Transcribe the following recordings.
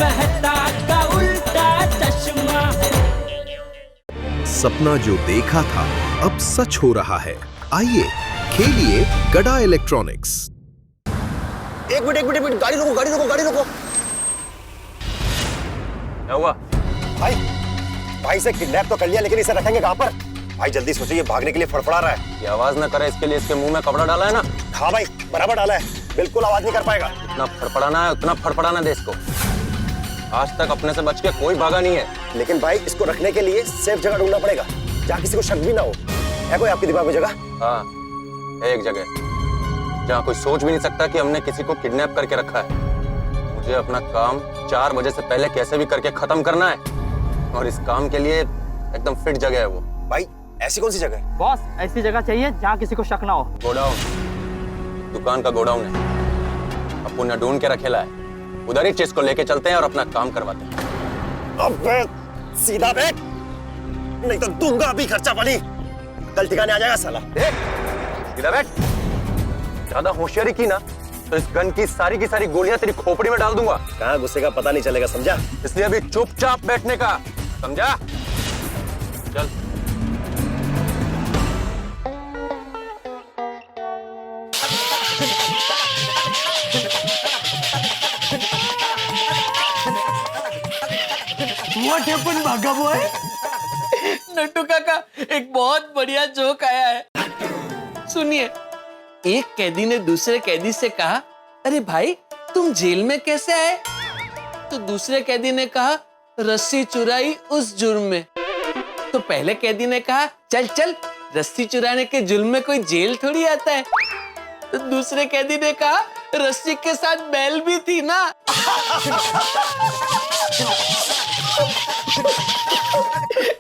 मेहता का उल्टा चश्मा। सपना जो देखा था अब सच हो रहा है। आइए खेलिए गड़ा इलेक्ट्रॉनिक्स। एक मिनट, गाड़ी रोको। क्या हुआ? भाई से किडनैप तो कर लिया, लेकिन इसे रखेंगे कहाँ पर? भाई जल्दी सोचिए, ये भागने के लिए फड़फड़ा रहा है। ये आवाज ना करे इसके लिए इसके मुंह में कपड़ा डाला है ना। हाँ भाई, बराबर डाला है, बिल्कुल आवाज नहीं कर पाएगा। इतना फड़फड़ाना है, उतना फड़फड़ाना दे इसको। आज तक अपने से बच के कोई भागा नहीं है। लेकिन भाई इसको रखने के लिए सेफ जगह ढूंढना पड़ेगा, जहाँ किसी को शक भी ना हो। है कोई आपके दिमाग में जगह? हाँ, एक जगह जहाँ कोई सोच भी नहीं सकता कि हमने किसी को किडनैप करके रखा है। मुझे अपना काम 4 बजे से पहले कैसे भी करके खत्म करना है, और इस काम के लिए एकदम फिट जगह है वो। भाई ऐसी कौन सी जगह है? बॉस, ऐसी जगह चाहिए जहाँ किसी को शक ना हो। गोडाउन, दुकान का गोडाउन है। अपन ने ढूंढ के रखेला है, उधर ही चीज को लेके चलते हैं और अपना काम करवाते हैं। अबे सीधा बैठ, नहीं तो दूंगा अभी खर्चा पानी, कल ठिकाने आ जाएगा साला। सीधा बैठ। ज्यादा होशियारी की ना तो इस गन की सारी गोलियां तेरी खोपड़ी में डाल दूंगा। कहाँ गुस्से का पता नहीं चलेगा, समझा? इसलिए अभी चुपचाप बैठने का, समझा? चल। What happened, भागा बॉय? नट्टू काका, एक बहुत बढ़िया जोक आया है, सुनिए। एक कैदी ने दूसरे कैदी से कहा, अरे भाई तुम जेल में कैसे आए? तो दूसरे कैदी ने कहा, रस्सी चुराई उस जुर्म में। तो पहले कैदी ने कहा, चल चल, रस्सी चुराने के जुर्म में कोई जेल थोड़ी आता है। तो दूसरे कैदी ने कहा, रस्सी के साथ बैल भी थी ना।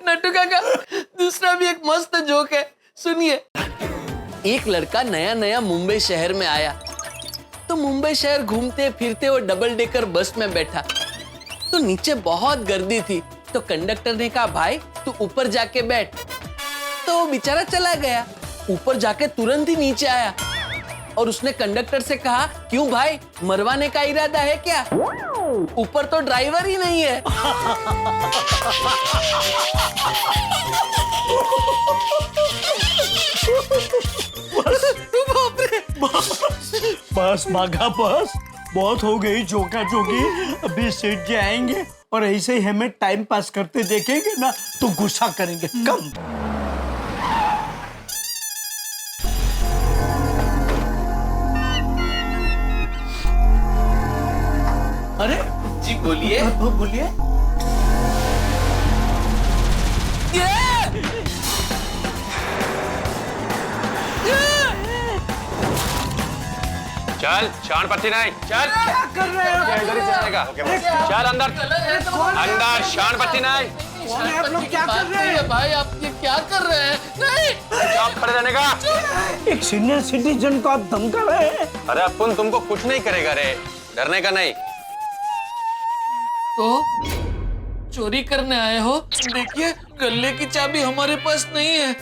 नट्टू काका, दूसरा भी एक मस्त जोक है, सुनिए। एक लड़का नया नया मुंबई शहर में आया, तो मुंबई शहर घूमते फिरते वो डबल डेकर बस में बैठा। तो नीचे बहुत गर्दी थी, तो कंडक्टर ने कहा, भाई तू ऊपर जाके बैठ। तो वो बेचारा चला गया, ऊपर जाके तुरंत ही नीचे आया और उसने कंडक्टर से कहा, क्यों भाई, मरवाने का इरादा है क्या? ऊपर तो ड्राइवर ही नहीं है। बस भागा बस, बहुत हो गई जोका जोगी। अभी सेठ जी आएंगे और ऐसे ही हमें टाइम पास करते देखेंगे ना तो गुस्सा करेंगे। कम। अरे जी बोलिए। बोलिए। चल, शान पत्ती नहीं, चल। क्या कर रहे हो? इधर ही चलेगा। चल अंदर, अंदर शान पत्ती नहीं। आप लोग क्या कर रहे हैं? भाई आप ये क्या कर रहे हैं? नहीं, आप खड़े रहने का। एक सीनियर सिटीजन को आप धमका रहे हैं। अरे अपन तुमको कुछ नहीं करेगा रे, डरने का नहीं। तो चोरी करने आए हो? देखिए गल्ले की चाबी हमारे पास नहीं है,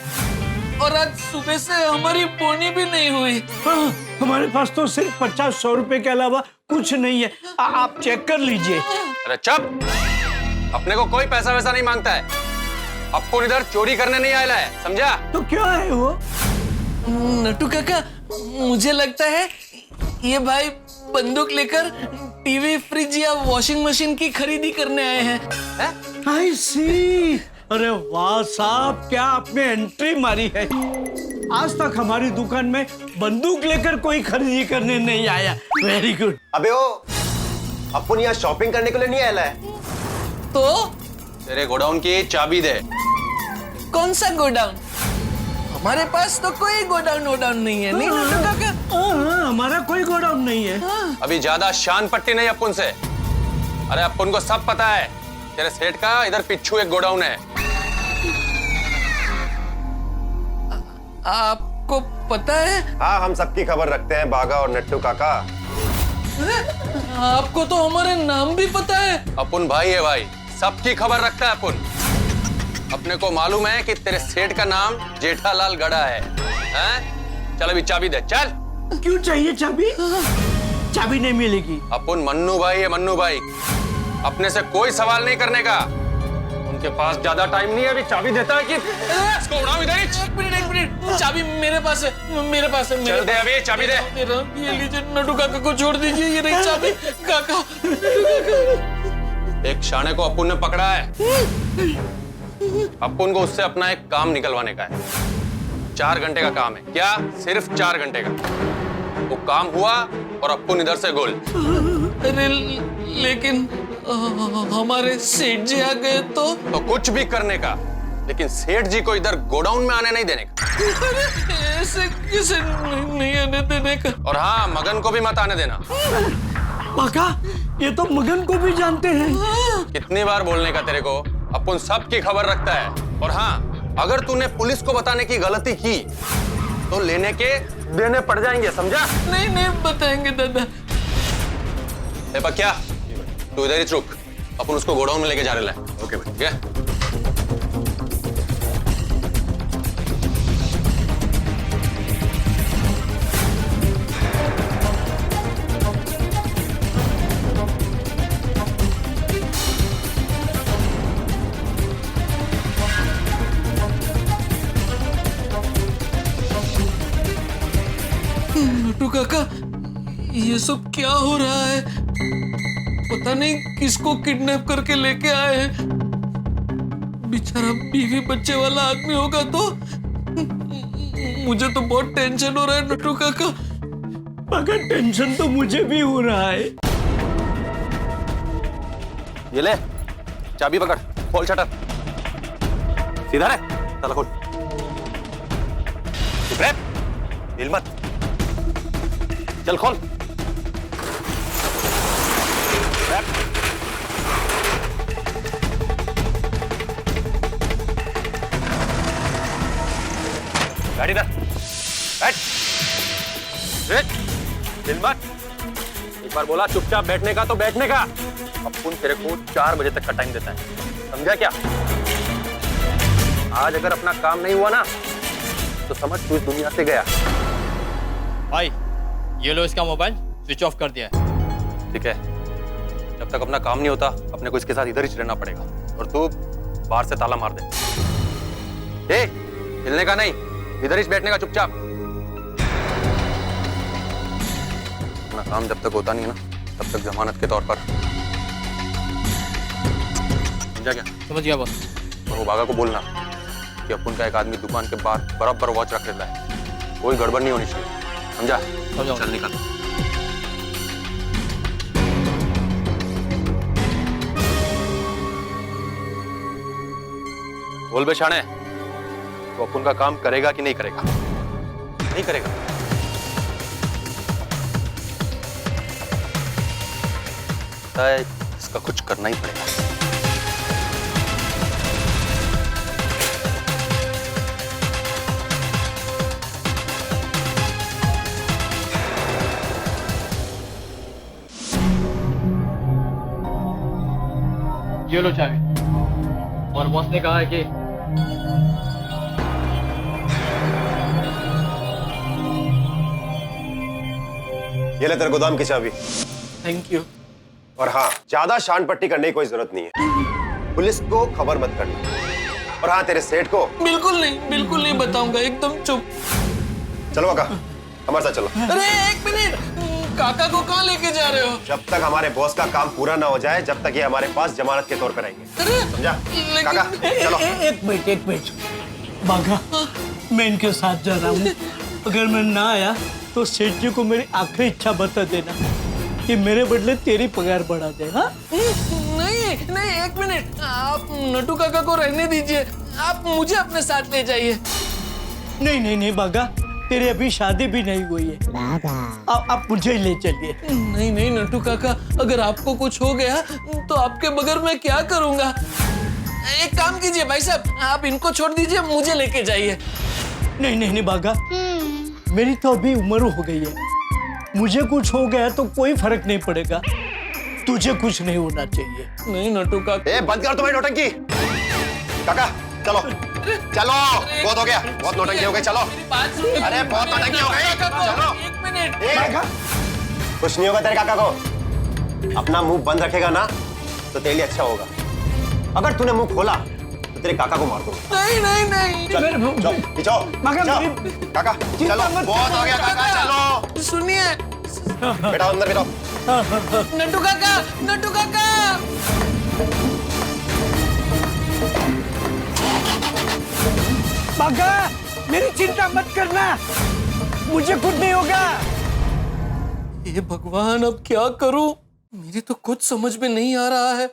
और आज सुबह से हमारी बोनी भी नहीं हुई। हाँ, हमारे पास तो सिर्फ 50-100 रुपए के अलावा कुछ नहीं है। आप चेक कर लीजिए। अरे चुप, अपने को कोई पैसा वैसा नहीं मांगता है। अपन इधर चोरी करने नहीं आया है, समझा? तो क्यों आए हो? नट्टू काका, मुझे लगता है ये भाई बंदूक लेकर टीवी, फ्रिज या वॉशिंग मशीन की खरीदी करने आए हैं। आई सी। अरे वाह साहब, क्या आपने एंट्री मारी है। आज तक हमारी दुकान में बंदूक लेकर कोई खरीदी करने नहीं आया। Very good. अबे ओ, अपन यहाँ शॉपिंग करने के लिए नहीं आया है। तो तेरे गोडाउन की चाबी दे। कौन सा गोडाउन? हमारे पास तो कोई गोडाउन वोडाउन नहीं है। नहीं नट्टू काका? हाँ, हमारा कोई गोडाउन नहीं है। अभी ज्यादा शान पट्टी नहीं अपन से। अरे अपन को सब पता है, तेरे सेठ का इधर पिछू एक गोडाउन है। आपको पता है? हाँ, हम सबकी खबर रखते हैं, बागा और नट्टू काका। आपको तो हमारे नाम भी पता है। अपन भाई है भाई, सबकी खबर रखता है अपन। अपने को मालूम है कि तेरे सेठ का नाम जेठालाल गड़ा है, हैं? चल अभी चाबी दे, चल। क्यों चाहिए चाबी? चाबी नहीं मिलेगी। अपन मन्नू भाई है, मन्नू भाई। अपने से कोई सवाल नहीं करने का। उनके पास ज्यादा टाइम नहीं है, अभी चाबी देता है कि इसको उड़ाओ इधर ही। एक मिनट, चाबी मेरे पास है। चल दे अभी, चाबी दे। मेरा ये लीजिए, नटू काका को छोड़ दीजिए, ये रही चाबी। काका, एक शाने को अपुन ने पकड़ा है। अपुन को उससे अपना एक काम निकलवाने का है। 4 घंटे का काम है। क्या? सिर्फ 4 घंटे का। वो काम हुआ और अपुन इधर से गोल। अरे लेकिन हमारे सेठ जी आ गए तो कुछ भी करने का, लेकिन सेठ जी को इधर गोडाउन में आने नहीं देने का। ऐसे किसे नहीं आने देने का। और हाँ, मगन को भी मत आने देना। पाका, ये तो मगन को भी जानते हैं। कितनी बार बोलने का तेरे को? अपुन सबकी खबर रखता है। और हाँ, अगर तूने पुलिस को बताने की गलती की तो लेने के देने पड़ जाएंगे, समझा? नहीं बताएंगे दादा। क्या तू इधर ही रुक, अपन उसको गोडाउन में लेके जा रहे हैं। ओके भाई, ठीक है। नटू काका, ये सब क्या हो रहा है? पता नहीं किसको किडनैप करके लेके आए हैं। बेचारा बीवी बच्चे वाला आदमी होगा तो। मुझे तो बहुत टेंशन हो रहा है नटू काका। पाका, टेंशन तो मुझे भी हो रहा है। ये ले, चाबी पकड़, खोल शटर। सीधा रे, ताला खोल। चुप रह, हिल मत। चल खोल। गाड़ी इधर बैठ। हिल मत। एक बार बोला चुपचाप बैठने का तो बैठने का। अपुन तेरे को 4 बजे तक का टाइम देता है, समझा क्या? आज अगर अपना काम नहीं हुआ ना तो समझ तू इस दुनिया से गया। भाई, ये लो इसका मोबाइल, स्विच ऑफ कर दिया है। ठीक है, जब तक अपना काम नहीं होता अपने को इसके साथ इधर ही रहना पड़ेगा। और तू बाहर से ताला मार दे। ए, हिलने का नहीं, इधर ही बैठने का चुपचाप। अपना काम जब तक होता नहीं है ना तब तक जमानत के तौर पर। समझा क्या? समझ गया बॉस। और वो बागा को बोलना कि अपुन का एक आदमी दुकान के बाहर बराबर वॉच रख लेता है। कोई गड़बड़ नहीं होनी चाहिए, समझा? चल निकल। बोल बे शाने, वो अपुन का काम करेगा कि नहीं करेगा? नहीं करेगा। पता है, इसका कुछ करना ही पड़ेगा। ये लो चाबी। और बॉस ने कहा है कि ये ले तेरे गोदाम की चाबी। Thank you. और हाँ, ज्यादा शान पट्टी करने की कोई जरूरत नहीं है। पुलिस को खबर मत करना। और हाँ, तेरे सेठ को बिल्कुल नहीं बताऊंगा, एकदम चुप। चलो काका, हमारे साथ चलो। अरे एक मिनट, काका को कहाँ लेके जा रहे हो? जब तक हमारे बॉस का काम पूरा ना हो जाए, जब तक ये हमारे पास जमानत के तौर पर आएंगे, अरे समझा? लेकिन- काका चलो। एक मिनट बाघा, मैं इनके साथ जा रहा हूँ। अगर मैं ना आया तो सेठ जी को मेरी आखिरी इच्छा बता देना कि मेरे बदले तेरी पगार बढ़ा दे। हाँ? नहीं, एक मिनट, आप नटू काका को रहने दीजिए। आप मुझे अपने साथ ले जाइए। नहीं बाघा, तेरी अभी शादी भी नहीं हुई है। आप मुझे ही ले चलिए। नहीं नटू काका, अगर आपको कुछ हो गया तो आपके बगैर मैं क्या करूंगा? एक काम कीजिए भाई साहब, आप इनको छोड़ दीजिए, मुझे लेके जाइए। नहीं बाघा, मेरी तो अभी उम्र हो गई है। मुझे कुछ हो गया तो कोई फर्क नहीं पड़ेगा, तुझे कुछ नहीं होना चाहिए। नहीं नटू काका। ए, बंद कर तुम्हारी नौटंकी। काका चलो चलो, बहुत हो गया, बहुत नौटंकी हो गई, चलो। अरे बहुत नौटंकी हो गई, चलो। एक मिनट। कुछ नहीं होगा तेरे काका को। अपना मुंह बंद रखेगा ना तो तेरे लिए अच्छा होगा। अगर तूने मुंह खोला तो तेरे काका को मार दूंगा। नहीं नहीं नहीं। चल खींचो काका, चलो बहुत हो गया काका, चलो। सुनिए बेटा अंदर बैठो। नट्टू काका, नट्टू काका। बागा, मेरी चिंता मत करना, मुझे कुछ नहीं होगा। ये भगवान, अब क्या करूं? मेरी तो कुछ समझ में नहीं आ रहा है।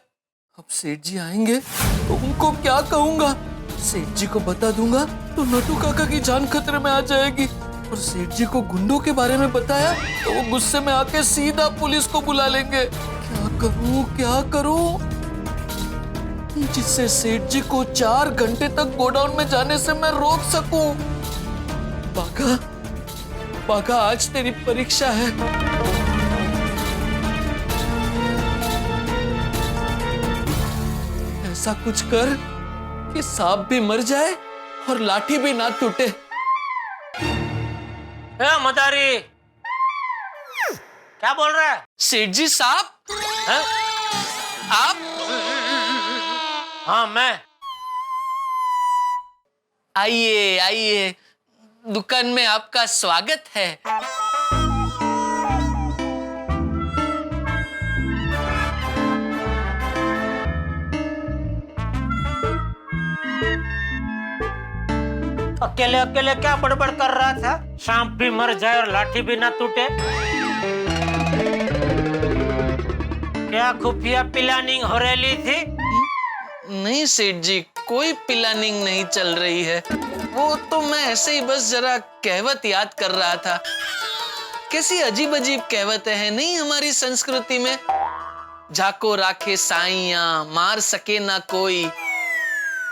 अब सेठ जी आएंगे तो उनको क्या कहूंगा? सेठ जी को बता दूंगा तो नट्टू काका की जान खतरे में आ जाएगी, और सेठ जी को गुंडों के बारे में बताया तो वो गुस्से में आके सीधा पुलिस को बुला लेंगे। क्या करूं, क्या करूं जिससे सेठ जी को 4 घंटे तक गोडाउन में जाने से मैं रोक सकूं? बागा, बागा, आज तेरी परीक्षा है। ऐसा कुछ कर कि सांप भी मर जाए और लाठी भी ना टूटे। मदारी, क्या बोल रहा है? सेठ जी साहब, आप? हाँ मैं। आइए आइए, दुकान में आपका स्वागत है। अकेले अकेले क्या बड़बड़ कर रहा था? सांप भी मर जाए और लाठी भी ना टूटे। क्या खुफिया प्लानिंग हो रही थी? नहीं सेठ जी, कोई प्लानिंग नहीं चल रही है। वो तो मैं ऐसे ही बस जरा कहावत याद कर रहा था। कैसी अजीब अजीब कहावतें हैं नहीं हमारी संस्कृति में। जाको राखे साइया, मार सके ना कोई,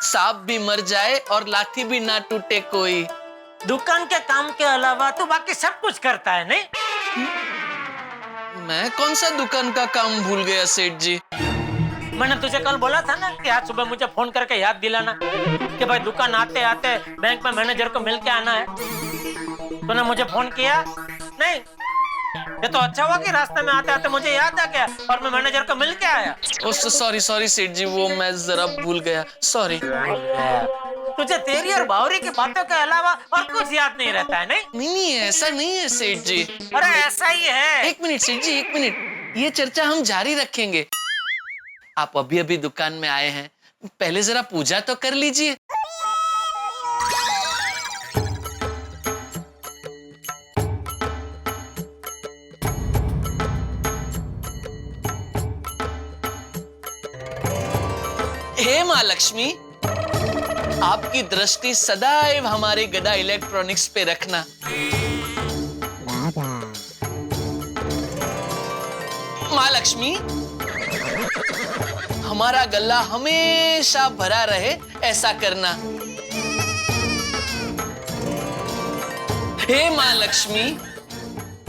सांप भी मर जाए और लाठी भी ना टूटे कोई। दुकान के काम के अलावा तू बाकी सब कुछ करता है नहीं? मैं कौन सा दुकान का काम भूल गया सेठ जी? मैंने तुझे कल बोला था ना कि आज सुबह मुझे फोन करके याद दिलाना कि भाई दुकान आते आते बैंक में मैनेजर को मिल के आना है। तूने मुझे फोन किया नहीं? ये तो अच्छा हुआ कि रास्ते में आते आते मुझे याद आ गया और मैं मैनेजर को मिल के आया। सॉरी सॉरी सेठ जी, वो मैं जरा भूल गया, सॉरी। तुझे तेरी और बावरी की बातों के अलावा और कुछ याद नहीं रहता है नहीं? नहीं ऐसा नहीं है सेठ जी। अरे ऐसा ही है। एक मिनट सेठ जी, एक मिनट, ये चर्चा हम जारी रखेंगे। आप अभी अभी दुकान में आए हैं, पहले जरा पूजा तो कर लीजिए। हे माँ लक्ष्मी, आपकी दृष्टि सदैव हमारे गदा इलेक्ट्रॉनिक्स पे रखना। माँ लक्ष्मी, हमारा गला हमेशा भरा रहे ऐसा करना। हे माँ लक्ष्मी,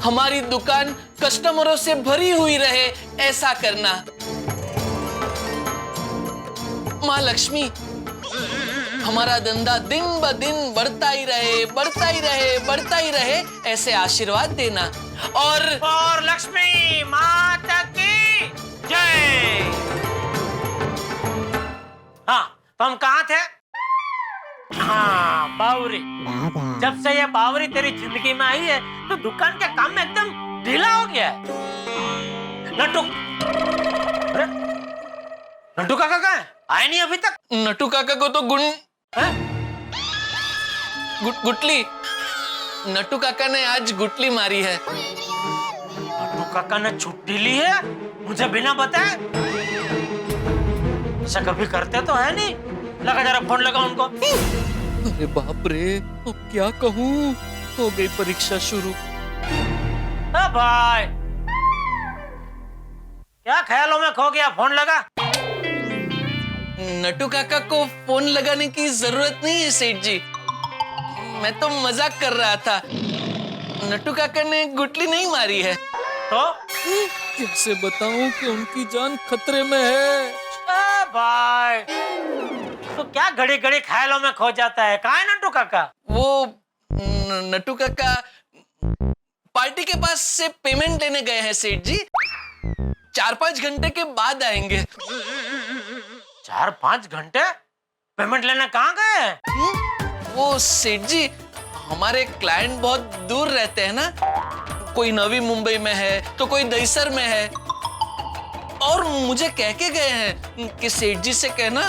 हमारी दुकान कस्टमरों से भरी हुई रहे ऐसा करना। माँ लक्ष्मी, हमारा धंधा दिन ब दिन बढ़ता ही रहे, बढ़ता ही रहे, बढ़ता ही रहे ऐसे आशीर्वाद देना। और लक्ष्मी माता की जय। हाँ, तो हम कहाँ थे? हाँ, बावरी। जब से ये बावरी तेरी जिंदगी में आई है तो दुकान के काम में एकदम ढीला हो गया है। नट्टू काका कहाँ है? आए नहीं अभी तक। नट्टू काका को तो गुटली, नट्टू काका ने आज गुटली मारी है। नट्टू काका ने छुट्टी ली है मुझे बिना बताए? ऐसा कभी करते तो है नहीं। लगा जरा फोन लगा उनको। अरे बाप रे, अब क्या कहूँ? हो गई परीक्षा शुरू। भाई क्या ख्यालों में खो गया? फोन लगा। नट्टू काका को फोन लगाने की जरूरत नहीं है सेठ जी, मैं तो मजाक कर रहा था। नट्टू काका ने गुटली नहीं मारी है। तो कैसे बताऊं कि उनकी जान खतरे में है? भाई तो क्या घड़ी घड़ी ख्यालों में खो जाता है? कहाँ है नट्टू काका? वो नट्टू काका पार्टी के पास से पेमेंट लेने गए हैं सेठ जी। 4-5 घंटे के बाद आएंगे। 4-5 घंटे? पेमेंट लेने कहाँ गए? वो सेठ जी, हमारे क्लाइंट बहुत दूर रहते हैं ना, कोई नवी मुंबई में है तो कोई दहीसर में है, और मुझे कह के गए हैं कि सेठ जी से कहना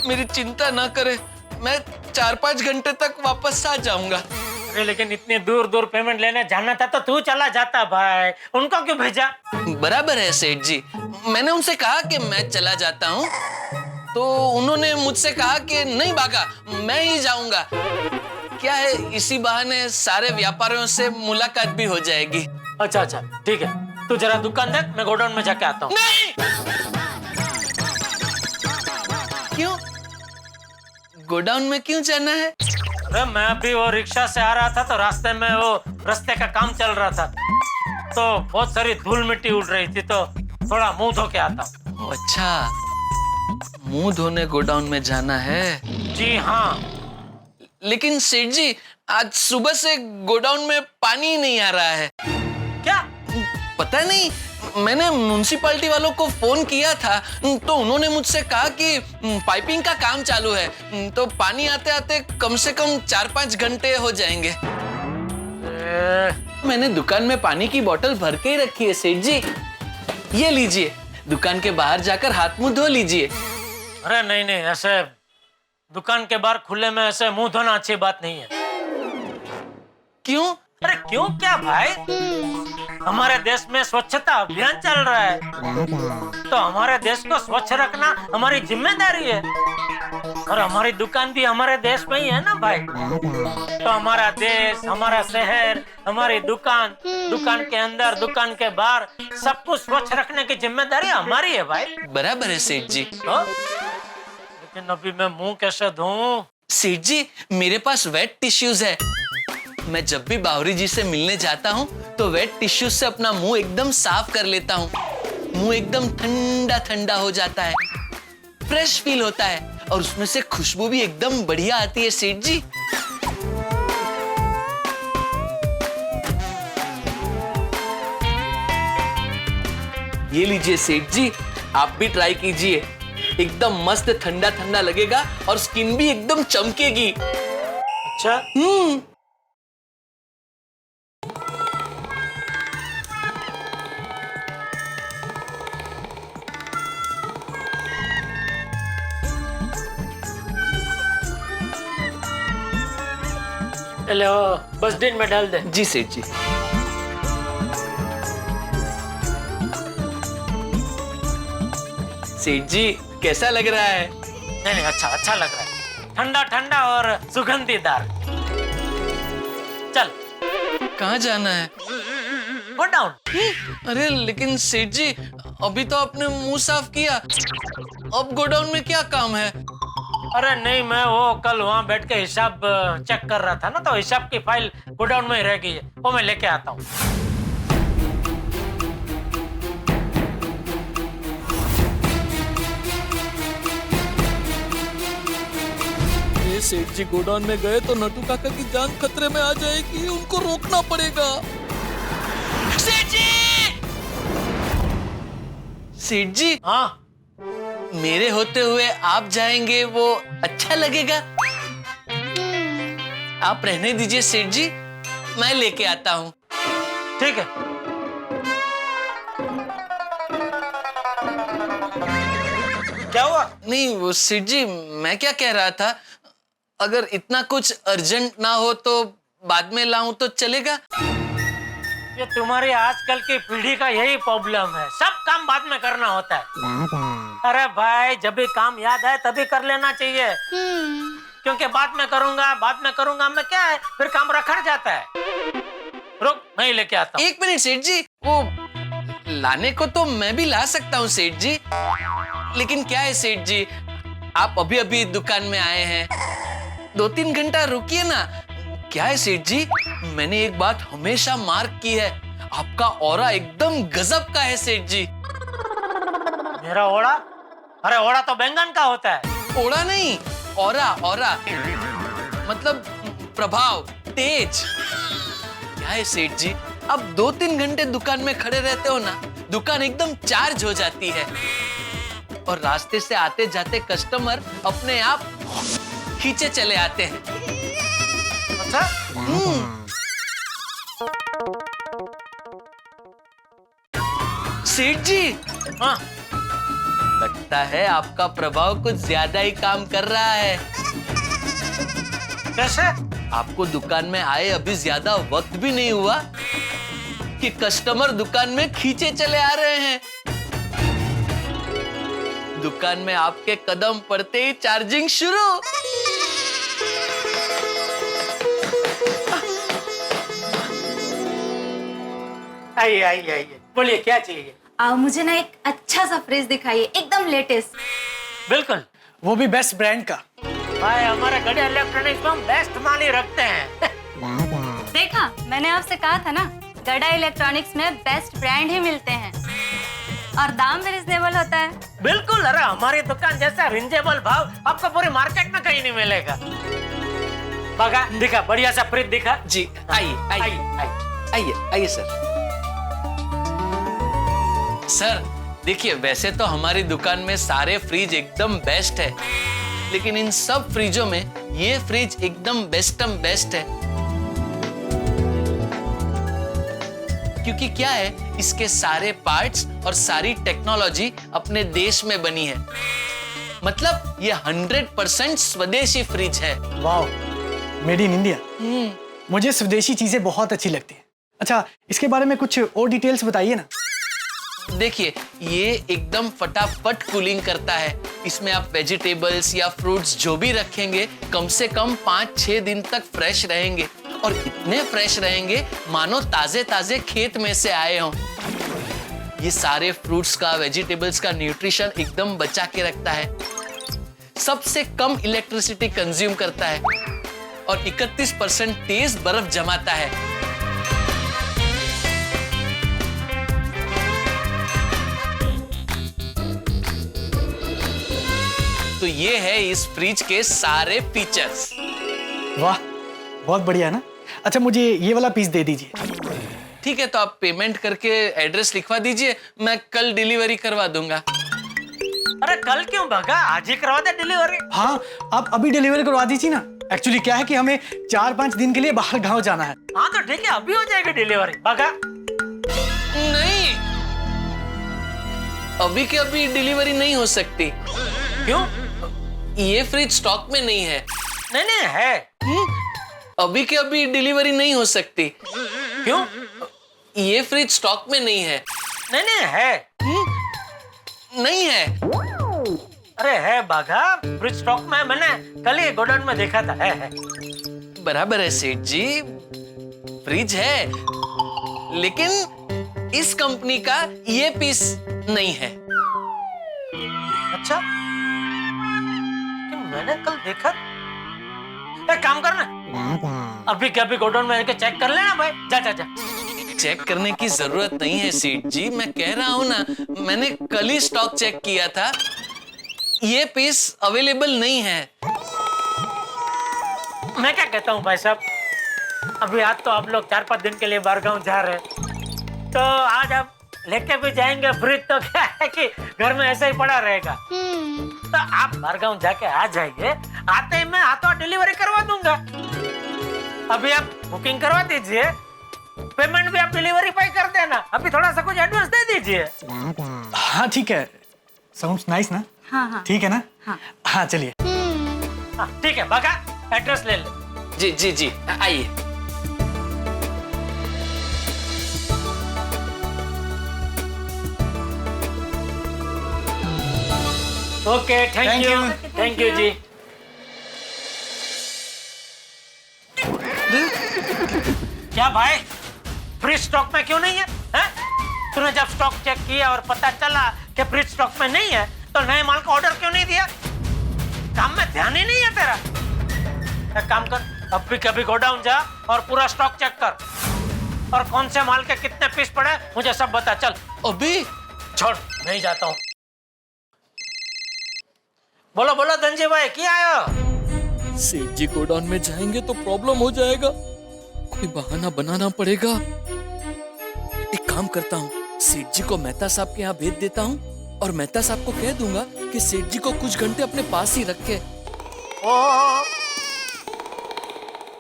मेरी चिंता ना करे, मैं 4-5 घंटे तक वापस आ जाऊंगा। अरे लेकिन इतनी दूर दूर पेमेंट लेने जाना था तो तू चला जाता भाई, उनको क्यों भेजा? बराबर है सेठ जी, मैंने उनसे कहा कि मैं चला जाता हूँ, तो उन्होंने मुझसे कहा कि नहीं बागा, मैं ही जाऊंगा। क्या है, इसी बहाने सारे व्यापारियों से मुलाकात भी हो जाएगी। अच्छा अच्छा ठीक है, तू जरा दुकान देख, मैं गोडाउन में जाके आता हूँ। नहीं! क्यों? गोडाउन में क्यों जाना है? अरे मैं अभी वो रिक्शा से आ रहा था तो रास्ते में वो रास्ते का काम चल रहा था, तो बहुत सारी धूल मिट्टी उड़ रही थी, तो थोड़ा मुंह धो के आता हूँ। अच्छा, मुंह धोने गोडाउन में जाना है? जी हाँ। लेकिन सेठ जी, आज सुबह से गोडाउन में पानी ही नहीं आ रहा है। क्या? पता नहीं, मैंने म्युनिसिपैलिटी वालों को फोन किया था तो उन्होंने मुझसे कहा कि पाइपिंग का काम चालू है, तो पानी आते आते कम से कम 4-5 घंटे हो जाएंगे। मैंने दुकान में पानी की बोतल भर के ही रखी है सेठ जी, ये लीजिए, दुकान के बाहर जाकर हाथ मुंह धो लीजिए। अरे नहीं नहीं, ऐसे दुकान के बाहर खुले में ऐसे मुंह धोना अच्छी बात नहीं है। क्यों? अरे क्यों क्या भाई, हमारे देश में स्वच्छता अभियान चल रहा है, तो हमारे देश को स्वच्छ रखना हमारी जिम्मेदारी है, और हमारी दुकान भी हमारे देश में ही है ना भाई, तो हमारा देश, हमारा शहर, हमारी दुकान, दुकान के अंदर, दुकान के बाहर, सब कुछ स्वच्छ रखने की जिम्मेदारी हमारी है भाई। बराबर है सेठ जी। तो? लेकिन अभी मैं मुंह कैसे धोऊं? सेठ जी, मेरे पास वेट टिश्यूज है, मैं जब भी बावरी जी से मिलने जाता हूँ तो वेट टिश्यू से अपना मुंह एकदम साफ कर लेता हूँ, मुंह एकदम ठंडा ठंडा हो जाता है, फ्रेश फील होता है, और उसमें से खुशबू भी एकदम बढ़िया आती है सेठ जी। ये लीजिए सेठ जी, आप भी ट्राई कीजिए, एकदम मस्त ठंडा ठंडा लगेगा और स्किन भी एकदम चमकेगी। अच्छा, लो बस दिन में डाल दे। जी सेठ जी। सेठ जी, कैसा लग रहा है? नहीं नहीं, अच्छा अच्छा लग रहा है, ठंडा ठंडा और सुगंधीदार। चल, कहाँ जाना है? गोडाउन। अरे लेकिन सेठ जी, अभी तो आपने मुंह साफ किया, अब गोडाउन में क्या काम है? अरे नहीं, मैं वो कल वहाँ बैठ के हिसाब चेक कर रहा था ना, तो हिसाब की फाइल गोडाउन में ही रह गई है, वो मैं लेके आता हूँ। सेठ जी गोडाउन में गए तो नटू काका की जान खतरे में आ जाएगी, उनको रोकना पड़ेगा। सेठ जी! सेठ जी, हाँ, मेरे होते हुए आप जाएंगे वो अच्छा लगेगा? आप रहने दीजिए सेठ जी, मैं लेके आता हूँ। ठीक है। क्या हुआ? नहीं वो सेठ जी, मैं क्या कह रहा था, अगर इतना कुछ अर्जेंट ना हो तो बाद में लाऊं तो चलेगा? ये तुम्हारी आजकल की पीढ़ी का यही प्रॉब्लम है, सब काम बाद में करना होता है। अरे भाई, जब भी काम याद आए तभी कर लेना चाहिए, क्योंकि बाद में करूंगा मैं क्या है, फिर काम रखड़ जाता है। रुक, मैं ही लेके आता हूँ। एक मिनट सेठ जी, वो लाने को तो मैं भी ला सकता हूँ सेठ जी, लेकिन क्या है सेठ जी, आप अभी अभी दुकान में आए हैं, 2-3 घंटा रुकिए ना। क्या है सेठ जी, मैंने एक बात हमेशा मार्क की है, आपका ऑरा एकदम गजब का है सेठ जी। मेरा ओड़ा? अरे ओड़ा तो बैंगन का होता है। ओड़ा नहीं, ऑरा, ऑरा मतलब प्रभाव, तेज। क्या है सेठ जी, आप 2-3 घंटे दुकान में खड़े रहते हो ना, दुकान एकदम चार्ज हो जाती है और रास्ते से आते जाते कस्टमर अपने आप खींचे चले आते हैं। अच्छा, सेठ जी, हाँ, लगता है आपका प्रभाव कुछ ज्यादा ही काम कर रहा है। कैसे? आपको दुकान में आए अभी ज्यादा वक्त भी नहीं हुआ कि कस्टमर दुकान में खींचे चले आ रहे हैं। दुकान में आपके कदम पड़ते ही चार्जिंग शुरू। आइए आइए आइए, बोलिए क्या चाहिए? मुझे ना एक अच्छा सा फ्रिज दिखाइए, एकदम लेटेस्ट। बिल्कुल, वो भी बेस्ट ब्रांड का। भाई हमारे गड़ा इलेक्ट्रॉनिक्स में हम बेस्ट माल ही रखते हैं। देखा, मैंने आपसे कहा था ना, गड़ा इलेक्ट्रॉनिक्स में बेस्ट ब्रांड ही मिलते हैं और दाम भी रिजनेबल होता है। बिल्कुल, अरे हमारी दुकान जैसा रिजनेबल भाव आपको पूरी मार्केट में कहीं नहीं मिलेगा। बगा दिखा, बढ़िया सा फ्रिज दिखा। जी आइए आइए आइए आइए सर। सर देखिए, वैसे तो हमारी दुकान में सारे फ्रिज एकदम बेस्ट है, लेकिन इन सब फ्रिजों में ये फ्रिज एकदम बेस्टम बेस्ट है। क्योंकि क्या है, इसके सारे पार्ट्स और सारी टेक्नोलॉजी अपने देश में बनी है। मतलब ये 100% स्वदेशी फ्रिज है। वाह, मेड इन इंडिया। मुझे स्वदेशी चीजें बहुत अच्छी लगती हैं। अच्छा, इसके बारे में कुछ और डिटेल्स बताइए ना। देखिए, ये एकदम फटाफट कूलिंग करता है। इसमें आप वेजिटेबल्स या फ्रूट्स जो भी रखेंगे कम से कम 5-6 दिन तक फ्रेश रहेंगे और इतने फ्रेश रहेंगे मानो ताजे ताजे खेत में से आए हों। ये सारे फ्रूट्स का, वेजिटेबल्स का न्यूट्रिशन एकदम बचा के रखता है। सबसे कम इलेक्ट्रिसिटी कंज्यूम करता है और 31% तेज बर्फ जमाता है। तो ये है इस फ्रिज के सारे फीचर्स। वाह, बहुत बढ़िया है ना। अच्छा, मुझे ये वाला पीस दे दीजिए। ठीक है, तो आप पेमेंट करके एड्रेस लिखवा दीजिए, मैं कल डिलीवरी करवा दूंगा। अरे कल क्यों भगा, आज ही करवा दे डिलीवरी। हाँ, आप अभी डिलीवरी करवा दीजिए ना। एक्चुअली क्या है कि हमें 4-5 दिन के लिए बाहर गांव जाना है। हाँ तो ठीक है, अभी हो जाएगी डिलीवरी। भगा। नहीं, अभी के अभी डिलीवरी नहीं हो सकती। क्यों? ये फ्रिज स्टॉक में नहीं है। नहीं नहीं है। अभी के अभी डिलीवरी नहीं हो सकती। क्यों? ये फ्रिज स्टॉक में नहीं है। नहीं नहीं है। नहीं है। अरे है बाघा, फ्रिज स्टॉक में, मैंने कल ही गोडाउन में देखा था। है। बराबर है सेठ जी, फ्रिज है, लेकिन इस कंपनी का ये पीस नहीं है। अच्छा, मैंने कल देखा। एक काम करना, अभी के अभी गोडाउन में आके चेक कर लेना भाई। जा जा जा। चेक करने की जरूरत नहीं है सेठ जी, मैं कह रहा हूं ना, मैंने कल ही स्टॉक चेक किया था। ये पीस अवेलेबल नहीं है। मैं क्या कहता हूँ भाई साहब, अभी आज तो आप लोग 4-5 दिन के लिए बाहर गाँव जा रहे हैं, तो आज आप लेके भी जाएंगे फ्रिज, तो क्या है कि घर में ऐसा ही पड़ा रहेगा। तो आप बाहर गाँव जाके आ जाइए, आते ही मैं हाथों डिलीवरी करवा दूंगा। अभी आप बुकिंग करवा दीजिए, पेमेंट भी आप डिलीवरी पे कर देना। अभी थोड़ा सा कुछ एडवांस दे दीजिए। हाँ ठीक है, साउंड्स नाइस ना। हाँ हाँ ठीक है ना। हाँ। हाँ चलिए। हाँ, ठीक है, बगा एड्रेस ले ले। जी जी जी, आइए। ओके, थैंक यू जी। क्या भाई, फ्रिज स्टॉक में क्यों नहीं है? तूने जब स्टॉक चेक किया और पता चला कि फ्रिज स्टॉक में नहीं है, तो नए माल का ऑर्डर क्यों नहीं दिया? काम में ध्यान ही नहीं है तेरा। एक काम कर, अभी कभी गोडाउन जा और पूरा स्टॉक चेक कर, और कौन से माल के कितने पीस पड़े मुझे सब बता। चल अभी छोड़, नहीं जाता हूँ। बोलो बोलो धनजी भाई, क्या आयो? सेठ जी गोडाउन में जाएंगे तो प्रॉब्लम हो जाएगा, कोई बहाना बनाना पड़ेगा। एक काम करता हूँ, सेठ जी को मेहता साहब के यहाँ भेज देता हूँ और मेहता साहब को कह दूंगा कि सेठ जी को कुछ घंटे अपने पास ही रखे।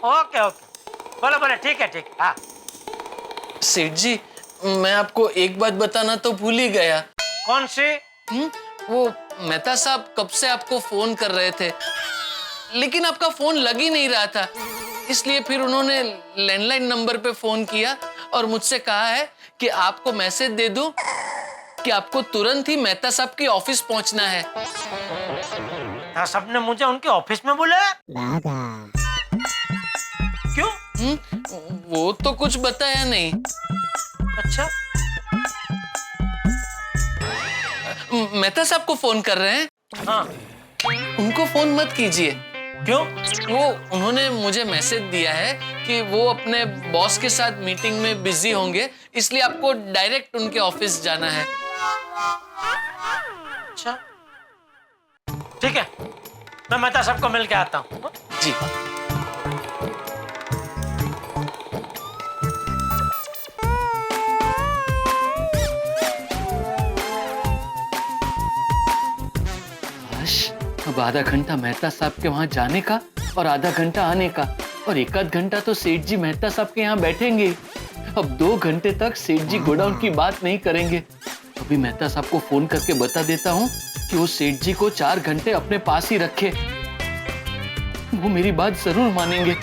ओके ओके, बोलो बोलो, ठीक है ठीक है। हाँ सेठ जी, मैं आपको एक बात बताना तो भूल ही गया। कौन सी? वो मेहता साहब कब से आपको फोन कर रहे थे, लेकिन आपका फोन लग ही नहीं रहा था, इसलिए फिर उन्होंने लैंडलाइन नंबर पे फोन किया और मुझसे कहा है कि आपको मैसेज दे दूं कि आपको तुरंत ही मेहता साहब के ऑफिस पहुंचना है। सबने मुझे उनके ऑफिस में बुलाया? क्यों? वो तो कुछ बताया नहीं। अच्छा, मेहता साहब को फोन कर रहे हैं? हाँ। उनको फोन मत कीजिए। क्यों? वो उन्होंने मुझे मैसेज दिया है कि वो अपने बॉस के साथ मीटिंग में बिजी होंगे, इसलिए आपको डायरेक्ट उनके ऑफिस जाना है। अच्छा ठीक है, मैं मेहता साहब को मिल के आता हूँ। जी। अब आधा घंटा मेहता साहब के वहां जाने का और आधा घंटा आने का, और एक आध घंटा तो सेठ जी मेहता साहब के यहाँ बैठेंगे। अब 2 घंटे तक सेठ जी गोडाउन की बात नहीं करेंगे। अभी मेहता साहब को फोन करके बता देता हूँ कि वो सेठ जी को 4 घंटे अपने पास ही रखे। वो मेरी बात जरूर मानेंगे।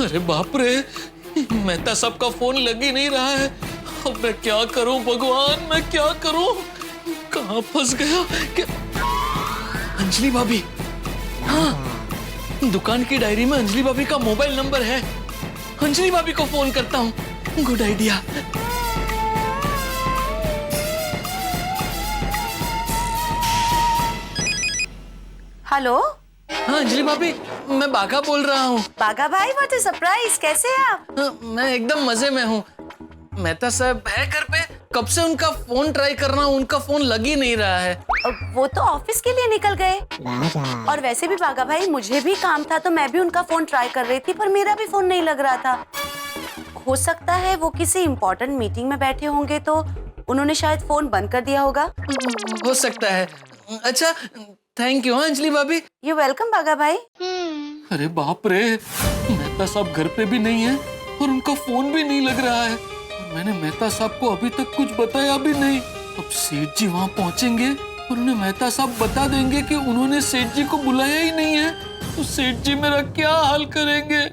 अरे बाप रे, मेहता साहब का फोन लग ही नहीं रहा है। अब मैं क्या करूं भगवान, मैं क्या करूं? कहां फंस गया? अंजलि भाभी, हाँ, दुकान की डायरी में अंजलि भाभी का मोबाइल नंबर है। अंजलि भाभी को फोन करता हूं। Good idea. हेलो। हाँ अंजलि भाभी, मैं बाघा बोल रहा हूँ। बाघा भाई, व्हाट अ सरप्राइज, कैसे हैं आप? मैं एकदम मजे में हूँ। मेहता साहब है घर पे? कब से उनका फोन ट्राई कर रहा हूँ, उनका फोन लग ही नहीं रहा है। वो तो ऑफिस के लिए निकल गए। और वैसे भी बाघा भाई, मुझे भी काम था तो मैं भी उनका फोन ट्राई कर रही थी, पर मेरा भी फोन नहीं लग रहा था। हो सकता है वो किसी इम्पोर्टेंट मीटिंग में बैठे होंगे तो उन्होंने शायद फोन बंद कर दिया होगा। हो सकता है। अच्छा, थैंक यू अंजलि भाभी। यू वेलकम बाघा भाई। अरे बाप रे, मेहता साहब घर पे भी नहीं है और उनका फोन भी नहीं लग रहा है, और मैंने मेहता साहब को अभी तक कुछ बताया भी नहीं। अब सेठ जी वहाँ पहुँचेंगे और उन्हें मेहता साहब बता देंगे कि उन्होंने सेठ जी को बुलाया ही नहीं है, तो सेठ जी मेरा क्या हाल करेंगे?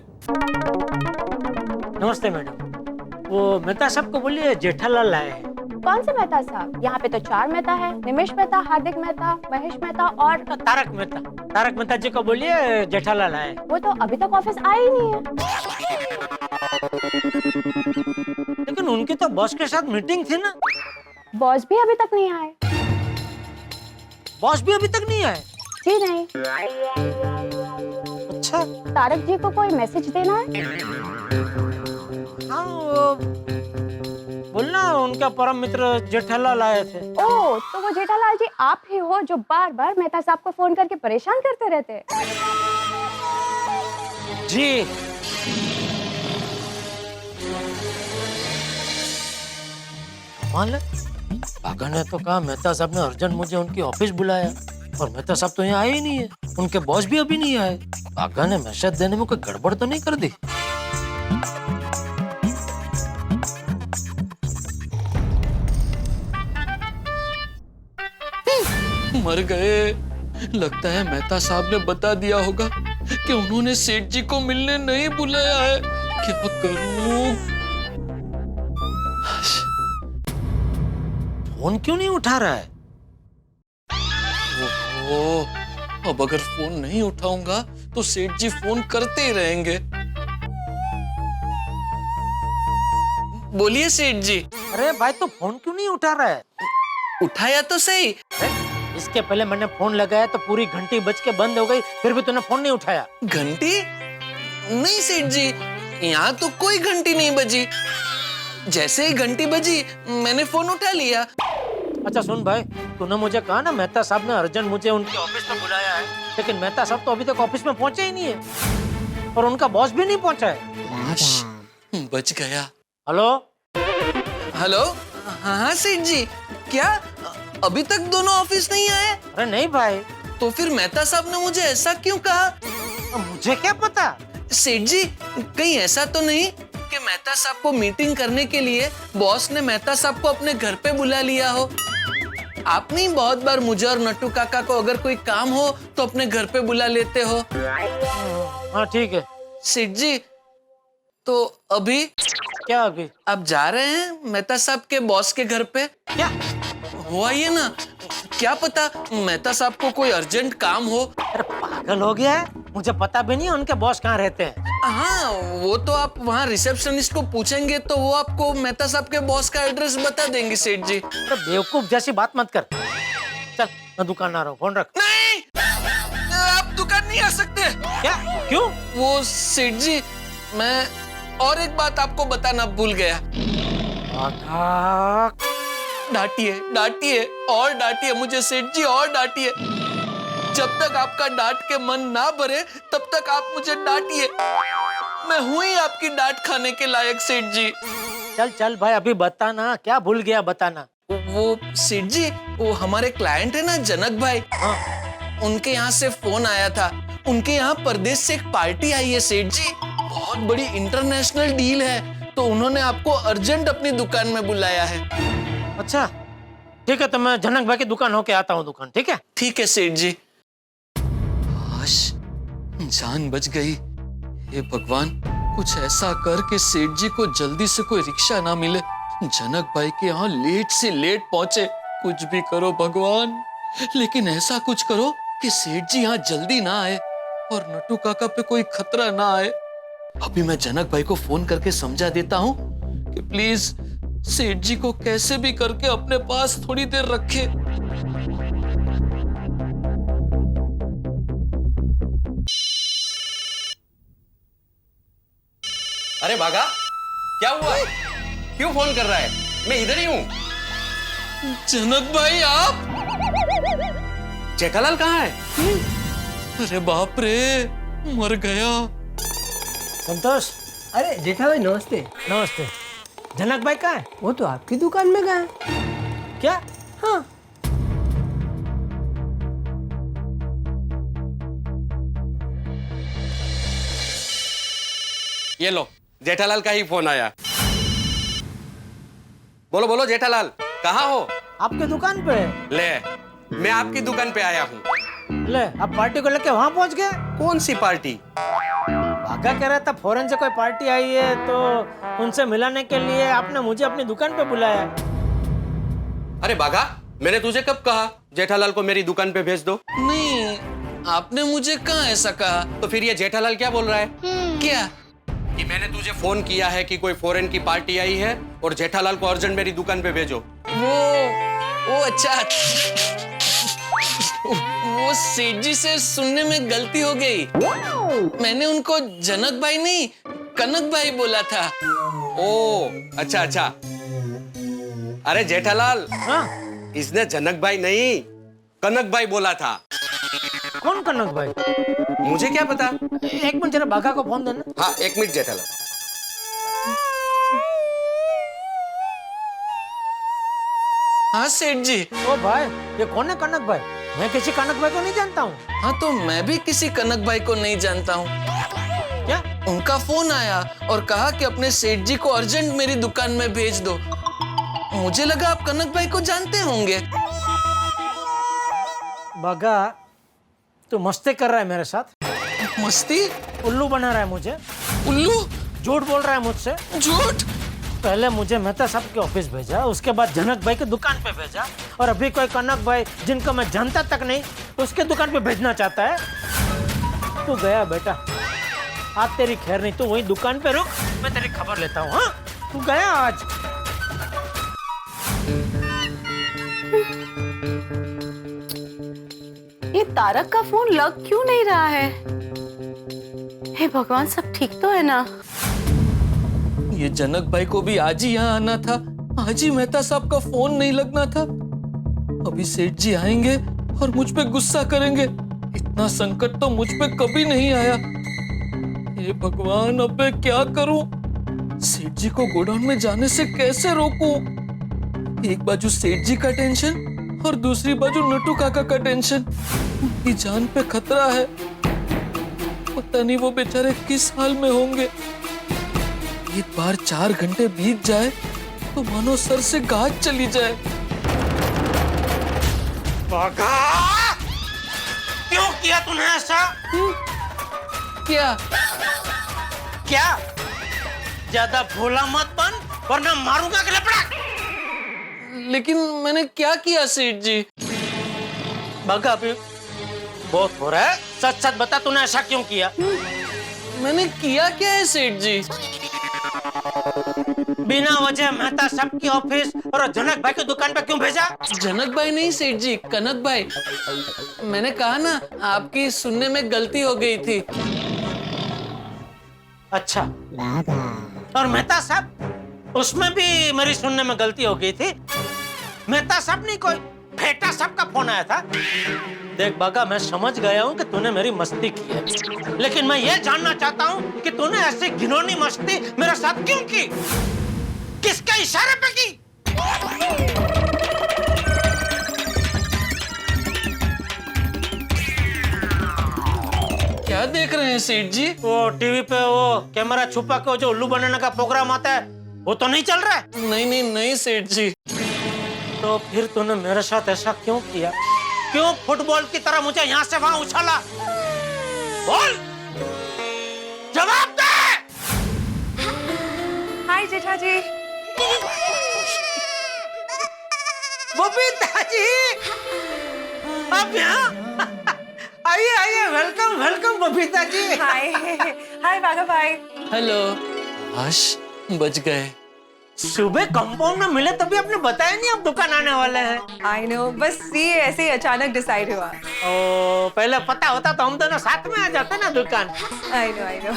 नमस्ते मैडम, वो मेहता साहब को बोलिए जेठालाल आए हैं। कौन से मेहता साहब? यहाँ पे तो 4 मेहता है, निमेश मेहता, हार्दिक मेहता, महेश मेहता और तारक मेहता। तारक मेहता जी को बोलिए जेठालाल आए। वो तो अभी तक ऑफिस आए ही नहीं है। लेकिन उनकी तो बॉस के साथ मीटिंग थी ना। बॉस भी अभी तक नहीं आए। बॉस भी अभी तक नहीं आए? जी नहीं। अच्छा, तारक जी को कोई मैसेज देना है? हाँ, बोलना उनका परम मित्र जेठालाल आए थे। ओह, तो वो जेठालाल जी आप ही हो जो बार बार मेहता साहब को फोन करके परेशान करते रहते? जी। बाघा ने तो कहा मेहता साहब ने अर्जेंट मुझे उनकी ऑफिस बुलाया, और मेहता साहब तो यहाँ आए ही नहीं है। उनके बॉस भी अभी नहीं आए। बाघा ने मैसेज देने में कोई गड़बड़ तो नहीं कर दी? मर गए। लगता है मेहता साहब ने बता दिया होगा कि उन्होंने सेठ जी को मिलने नहीं बुलाया है। क्या करूं? फोन क्यों नहीं उठा रहा है? ओहो, अब अगर फोन नहीं उठाऊंगा तो सेठ जी फोन करते ही रहेंगे। बोलिए सेठ जी। अरे भाई, तो फोन क्यों नहीं उठा रहा है? उठाया तो सही। इसके पहले मैंने फोन लगाया तो पूरी घंटी बज के बंद हो गई, फिर भी तूने फोन नहीं उठाया। घंटी? नहीं सेठ जी, यहाँ तो कोई घंटी नहीं बजी। जैसे ही घंटी बजी मैंने फोन उठा लिया। अच्छा सुन भाई, तूने मुझे कहा ना मेहता साहब ने अर्जेंट मुझे उनके ऑफिस में बुलाया है, लेकिन मेहता साहब तो अभी तक ऑफिस में पहुंचे ही नहीं है, और उनका बॉस भी नहीं पहुंचा है। बच गया। हेलो हेलो, हाँ सेठ जी, क्या अभी तक दोनों ऑफिस नहीं आए? अरे नहीं भाई। तो फिर मेहता साहब ने मुझे ऐसा क्यों कहा? मुझे क्या पता। सेठ जी, कहीं ऐसा तो नहीं कि मेहता साहब को मीटिंग करने के लिए बॉस ने मेहता साहब को अपने घर पे बुला लिया हो? आपने ही बहुत बार मुझे और नट्टू काका को अगर कोई काम हो तो अपने घर पे बुला लेते हो। हाँ ठीक है। सेठ जी, तो अभी क्या अभी? आप जा रहे हैं मेहता साहब के बॉस के घर पे? क्या हो आइए ना, क्या पता मेहता साहब को कोई अर्जेंट काम हो। अरे पागल हो गया है, मुझे पता भी नहीं उनके बॉस कहाँ रहते हैं। हाँ, वो तो आप वहाँ रिसेप्शनिस्ट को पूछेंगे तो वो आपको मेहता साहब के बॉस का एड्रेस बता देंगे सेठ जी। अरे बेवकूफ जैसी बात मत कर। चल मैं दुकान आ रहा हूँ, फोन रख। नहीं, आप दुकान नहीं आ सकते। क्या? क्यों? वो सेठ जी, मैं और एक बात आपको बताना भूल गया। डांटिए डांटिए और डांटिए मुझे सेठ जी, और डांटिए। जब तक आपका डांट के मन ना भरे तब तक आप मुझे डांटिए। मैं हूं ही आपकी डांट खाने के लायक सेठ जी। चल चल भाई, अभी बताना, क्या भूल गया बताना। वो सेठ जी, वो हमारे क्लाइंट है ना जनक भाई, हाँ। उनके यहाँ से फोन आया था। उनके यहाँ परदेश से एक पार्टी आई है सेठ जी, बहुत बड़ी इंटरनेशनल डील है, तो उन्होंने आपको अर्जेंट अपनी दुकान में बुलाया है। अच्छा ठीक है, तो मैं जनक भाई की दुकान होके आता हूँ दुकान। ठीक है? ठीक है सेठ जी। काश जान बच गई। हे भगवान, कुछ ऐसा कर कि सेठ जी को जल्दी से कोई रिक्शा ना मिले, जनक भाई के यहाँ लेट से लेट पहुंचे। कुछ भी करो भगवान, लेकिन ऐसा कुछ करो कि सेठ जी यहाँ जल्दी ना आए और नट्टू काका पे कोई खतरा ना आए। अभी मैं जनक भाई को फोन करके समझा देता हूँ कि प्लीज सेठ जी को कैसे भी करके अपने पास थोड़ी देर रखे। अरे भागा, क्या हुआ? क्यों फोन कर रहा है? मैं इधर ही हूँ। जनक भाई आप? जेठालाल कहाँ है? अरे बाप रे, मर गया। संतोष। अरे जेठा भाई नमस्ते। नमस्ते। जनक भाई कहाँ है? वो तो आपकी दुकान में गए। क्या? हाँ। ये लो, जेठालाल का ही फोन आया। बोलो बोलो जेठालाल, कहाँ हो? आपके दुकान पे। ले, मैं आपकी दुकान पे आया हूँ। ले, आप पार्टी को लेके वहाँ पहुँच गए? कौन सी पार्टी? भागा कह रहा था फॉरेन से कोई पार्टी आई है, तो उनसे मिलाने के लिए आपने मुझे अपनी दुकान पे बुलाया। अरे बागा, मैंने तुझे कब कहा जेठालाल को मेरी दुकान पे भेज दो? नहीं, आपने मुझे कहाँ ऐसा कहा। तो फिर ये जेठालाल क्या बोल रहा है? क्या? कि मैंने तुझे फोन किया है कि कोई फॉरेन की पार्टी आई है और जेठालाल को अर्जेंट मेरी दुकान पे भेजो। वो अच्छा, वो सेठ जी से सुनने में गलती हो गई। मैंने उनको जनक भाई नहीं कनक भाई बोला था। ओ अच्छा अच्छा। अरे जेठालाल, हाँ? इसने जनक भाई नहीं कनक भाई बोला था। कौन कनक भाई? मुझे क्या पता। एक मिनट जरा बागा को फोन देना। हाँ एक मिनट जेठालाल। हाँ सेठ जी। ओ भाई, ये कौन है कनक भाई? मैं किसी कनक भाई को नहीं जानता हूँ। हाँ तो मैं भी किसी कनक भाई को नहीं जानता हूँ। क्या? उनका फोन आया और कहा कि अपने सेठ जी को अर्जेंट मेरी दुकान में भेज दो। मुझे लगा आप कनक भाई को जानते होंगे। बागा, तू मस्ती कर रहा है मेरे साथ। मस्ती? उल्लू बना रहा है मुझे। उल्लू? झूठ बोल रहा है मुझसे। झूठ? पहले मुझे मेहता साहब के ऑफिस भेजा, उसके बाद जनक भाई की दुकान पे भेजा, और अभी कोई कनक भाई जिनको मैं जानता तक नहीं उसके दुकान पे भेजना चाहता है। तू गया बेटा, आज तेरी खैर नहीं। तू वही दुकान पे रुक, मैं तेरी खबर लेता हूँ। हाँ, तू गया आज। ये तारक का फोन लग क्यों नहीं रहा है? हे भगवान, सब ठीक तो है ना? ये जनक भाई को भी आज ही यहाँ आना था, आज ही मेहता साहब का फोन नहीं लगना था। अभी सेठ जी आएंगे और मुझ पे गुस्सा करेंगे। इतना संकट तो मुझ पे कभी नहीं आया। हे भगवान, अब मैं क्या करूं? सेठ जी को गोडाउन में जाने से कैसे रोकूं? एक बाजू सेठ जी का टेंशन और दूसरी बाजू नट्टू काका का टेंशन। उनकी जान पे खतरा है। पता नहीं वो बेचारे किस हाल में होंगे। एक बार 4 घंटे बीत जाए तो मानो सर से गाज चली जाए। बागा! क्यों किया तूने ऐसा? क्या? क्या? ज्यादा भोला मत बन वरना मारूंगा कि लपड़ा। लेकिन मैंने क्या किया सेठ जी? बागा अभी बहुत हो रहा है। सच सच बता तूने ऐसा क्यों किया? मैंने किया क्या है सेठ जी? बिना वजह मेहता साहब की ऑफिस और जनक भाई की दुकान पे क्यों भेजा? जनक भाई नहीं सेठ जी, कनक भाई। मैंने कहा ना आपकी सुनने में गलती हो गई थी। अच्छा। और मेहता साहब? उसमें भी मेरी सुनने में गलती हो गई थी। मेहता साहब नहीं, कोई फेटा साहब का फोन आया था। देख बागा, मैं समझ गया हूँ कि तूने मेरी मस्ती की है, लेकिन मैं ये जानना चाहता हूँ कि तूने ऐसी घिनौनी मस्ती मेरे साथ क्यों की? किसके इशारे पे की? क्या देख रहे हैं सेठ जी? वो टीवी पे वो कैमरा छुपा के जो उल्लू बनाने का प्रोग्राम आता है, वो तो नहीं चल रहा है? नहीं सेठ जी। तो फिर तूने मेरे साथ ऐसा क्यों किया? क्यों फुटबॉल की तरह मुझे यहाँ से वहां उछाला? बोल, जवाब दे। हाय जेठा जी। बबीता जी, आप यहाँ? आइए आइए, वेलकम वेलकम बबीता जी। हाय हाय बागा भाई। हेलो। आश, बच गए। सुबह कंपाउंड में मिले तभी आपने बताया नहीं आप दुकान आने वाले हैं। आई नो, बस ये ऐसे ही अचानक डिसाइड हुआ। ओ, पहले पता होता तो हम दोनों साथ में आ जाते ना दुकान। I know.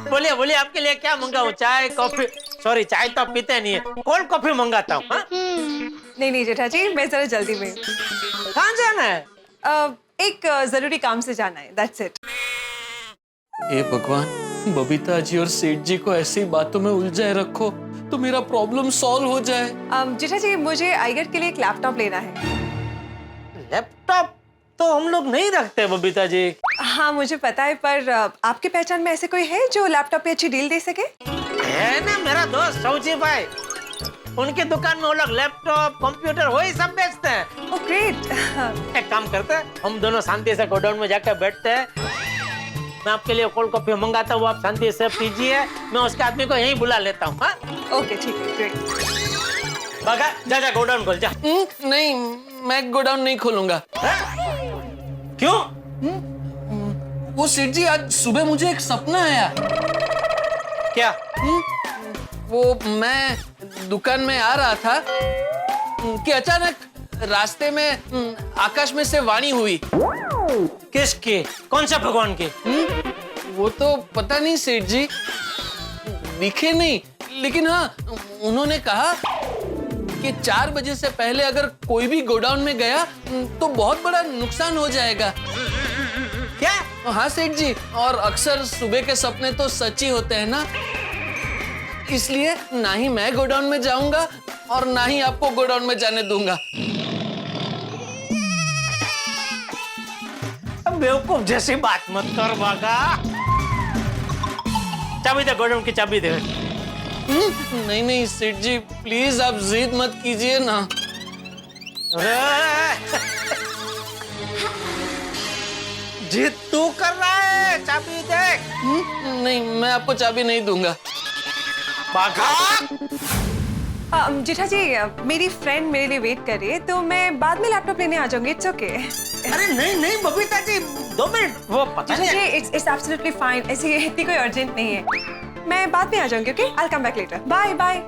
बोलिए बोलिए, आपके लिए क्या मंगाऊं? चाय कॉफी? सॉरी, चाय तो आप पीते नहीं है, कोल्ड कॉफी मंगाता हूँ। नहीं जेठा जी, मैं जरा जल्दी में। कहाँ जाना है? एक जरूरी काम से जाना है, दैट्स इट। हे भगवान, बबीता जी और सेठ जी को ऐसी बातों में उलझाए रखो तो मेरा प्रॉब्लम सॉल्व हो जाए। जेठा जी, मुझे आईगेट के लिए एक लैपटॉप लेना है। लैपटॉप तो हम लोग नहीं रखते बबीता जी। हाँ मुझे पता है, पर आपके पहचान में ऐसे कोई है जो लैपटॉप पे अच्छी डील दे सके? है ना मेरा दोस्त सौजी भाई, उनकी दुकान में वो लोग लैपटॉप कंप्यूटर वही सब बेचते हैं। Oh great. एक काम करते हैं, हम दोनों शांति से गोडाउन में जाकर बैठते हैं। मैं आपके लिए कोल्ड कॉफी मंगाता हूँ, आप शांति से पीजिए, मैं उसके आदमी को यहीं बुला लेता हूँ। ओके ठीक है, ग्रेट। बागा, जा गोडाउन खोल जा। नहीं, मैं गोडाउन नहीं खोलूंगा। क्यों? वो सेठ जी, आज सुबह मुझे एक सपना आया। क्या? वो मैं दुकान में आ रहा था कि अचानक रास्ते में आकाश में से वाणी हुई। किसकी? कौन सा भगवान की? वो तो पता नहीं सेठ जी, दिखे नहीं, लेकिन हाँ उन्होंने कहा कि 4 बजे से पहले अगर कोई भी गोडाउन में गया तो बहुत बड़ा नुकसान हो जाएगा। क्या? हाँ सेठ जी, और अक्सर सुबह के सपने तो सच ही होते हैं ना, इसलिए ना ही मैं गोडाउन में जाऊंगा और ना ही आपको गोडाउन में जाने दूंगा। बेवकूफ जैसी बात मत कर बागा। चाबी दे, गोडाउन की चाबी दे। नहीं सेठ जी, प्लीज आप जिद मत कीजिए ना। जिद तू कर रहा है, चाबी दे। नहीं, मैं आपको चाबी नहीं दूंगा। बागा। जेठा जी, मेरी फ्रेंड मेरे लिए वेट कर रही है, तो मैं बाद में लैपटॉप लेने आ जाऊंगी। It's okay. अरे नहीं बबीता जी, 2 मिनट, वो पता जेठा नहीं। जी, इट्स एब्सोल्युटली फाइन। ऐसी इतनी कोई अर्जेंट नहीं है, मैं बाद में आ जाऊंगी। Okay, I will come back later. Bye bye.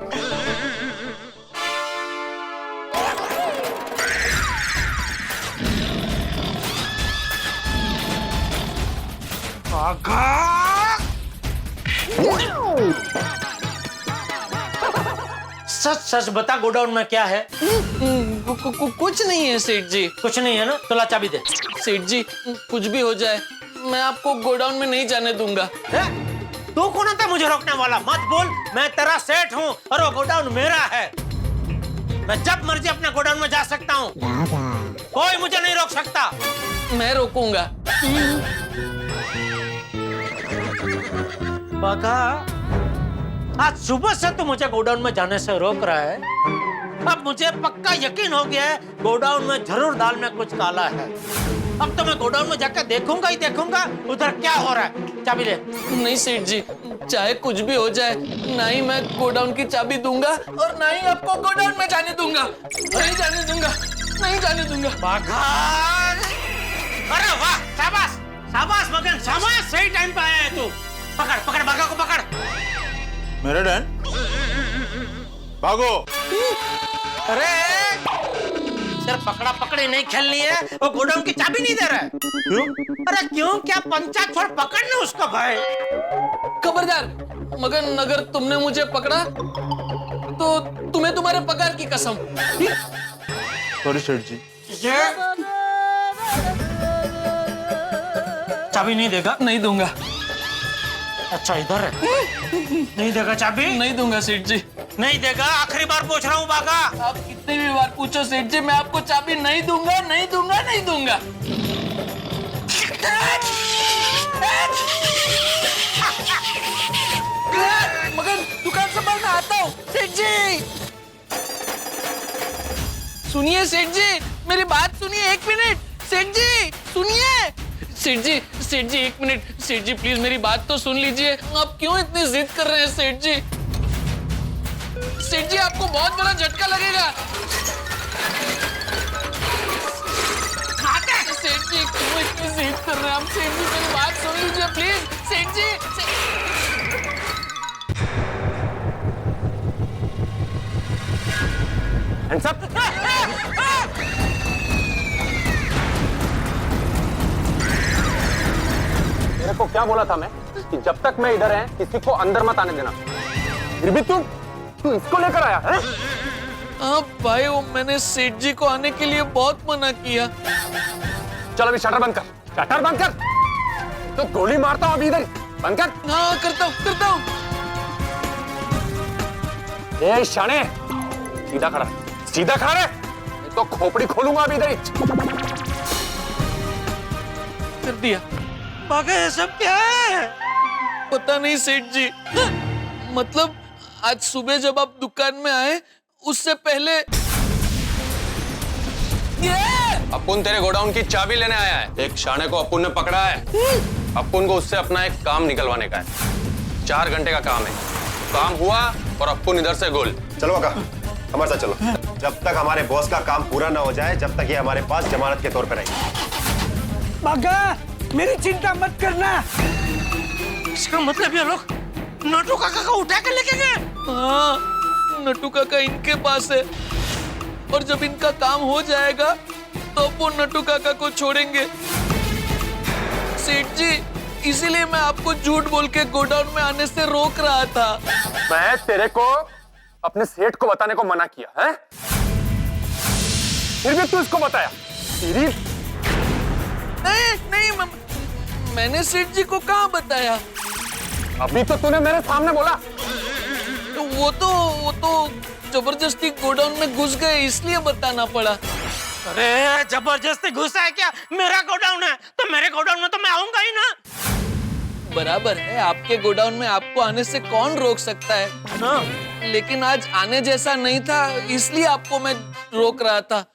सच सच बता, गोडाउन में क्या है? कुछ नहीं है सेठ जी। कुछ नहीं है ना, तो ला चाबी दे। सेठ जी, कुछ भी हो जाए मैं आपको गोडाउन में नहीं जाने दूंगा। तू कौन होता है मुझे रोकने वाला? मत बोल, मैं तेरा सेठ हूँ और वो गोडाउन मेरा है। मैं जब मर्जी अपने गोडाउन में जा सकता हूँ, कोई मुझे नहीं रोक सकता। मैं रोकूंगा। बाका, आज सुबह से तू मुझे गोडाउन में जाने से रोक रहा है। अब मुझे पक्का यकीन हो गया है गोडाउन में जरूर दाल में कुछ काला है। अब तो मैं गोडाउन में जाकर देखूंगा ही देखूंगा उधर क्या हो रहा है। चाबी ले। नहीं सेठ जी, चाहे कुछ भी हो जाए, ना ही मैं गोडाउन की चाबी दूंगा और ना ही आपको गोडाउन में जाने दूंगा। नहीं जाने दूंगा, नहीं जाने दूंगा। बाका, अरे वाह, शाबाश शाबाश मगन, शाबाश, सही टाइम पे आया है तू। पकड़ पकड़ बागा को पकड़। मेरे डैन भागो। अरे सिर्फ पकड़ा पकड़ी नहीं खेलनी है, वो गोडाउन की चाबी नहीं दे रहा है। क्यों? अरे क्यों क्या? पंचायत छोड़, पकड़ ना उसको भाई। खबरदार मगन, अगर तुमने मुझे पकड़ा तो तुम्हें तुम्हारे पगार की कसम। सॉरी सेठ जी। ये चाबी नहीं देगा? नहीं दूंगा। अच्छा इधर है। नहीं देगा चाबी? नहीं दूंगा सेठ जी। नहीं देगा? आखिरी बार पूछ रहा हूँ बागा। आप कितनी भी बार पूछो सेठ जी, मैं आपको चाबी नहीं दूंगा, नहीं दूंगा, नहीं दूंगा। मगर दुकान संभाल, मैं आता हूँ। सेठ जी सुनिए, सेठ जी मेरी बात सुनिए, 1 मिनट। सेठ जी सुनिए। सेठ जी 1 मिनट। सेठ जी प्लीज मेरी बात तो सुन लीजिए। आप क्यों इतनी जिद कर रहे हैं सेठ जी? सेठ जी आपको बहुत बड़ा झटका लगेगा। सेठ जी क्यों इतनी जिद कर रहे हैं आप? सेठ जी मेरी बात सुन लीजिए प्लीज। सेठ जी Hands up! तेरे को क्या बोला था मैं कि जब तक मैं इधर है किसी को अंदर मत आने देना। फिर भी तू इसको लेकर आया है? हाँ भाई, वो मैंने सेठ जी को आने के लिए बहुत मना किया। चल अभी शटर बंद कर, शटर बंद कर। तो गोली मारता हूँ अभी, इधर बंद कर। हाँ करता हूँ। ए शाने, सीधा खड़ा रहे, नहीं तो खोपड़ी खोलूंगा अभी इधर ही। कर दिया। बागा ये सब क्या है? पता नहीं सेठ जी, मतलब आज सुबह जब आप दुकान में आए उससे पहले अपुन तेरे गोडाउन की चाबी लेने आया है। एक शाने को अपुन ने पकड़ा है। अपुन को उससे अपना एक काम निकलवाने का है। 4 घंटे का काम है। काम हुआ और अपुन इधर से गोल। चलो काका, हमारे साथ चलो। जब तक हमारे बॉस का काम पूरा ना हो जाए, जब तक ये हमारे पास जमानत के तौर पर रहेगी। बागा, मेरी चिंता मत करना। इसका मतलब ये लोग नटू काका को उठा के लेके गए। हाँ, नटू काका इनके पास है और जब इनका काम हो जाएगा तो वो नटू काका को छोड़ेंगे। सेठ जी इसीलिए मैं आपको झूठ बोल के गोडाउन में आने से रोक रहा था। मैं तेरे को अपने सेठ को बताने को मना किया है, फिर भी तू इसको बताया। तेरी नहीं मैंने सेठ जी को कहाँ बताया? अभी तो तूने मेरे सामने बोला। तो वो तो जबरदस्ती गोडाउन में घुस गए इसलिए बताना पड़ा। अरे जबरदस्ती घुसा है क्या? मेरा गोडाउन है तो मेरे गोडाउन में तो मैं आऊंगा ही ना। बराबर है, आपके गोडाउन में आपको आने से कौन रोक सकता है? हाँ। लेकिन आज आने जैसा नहीं था इसलिए आपको मैं रोक रहा था।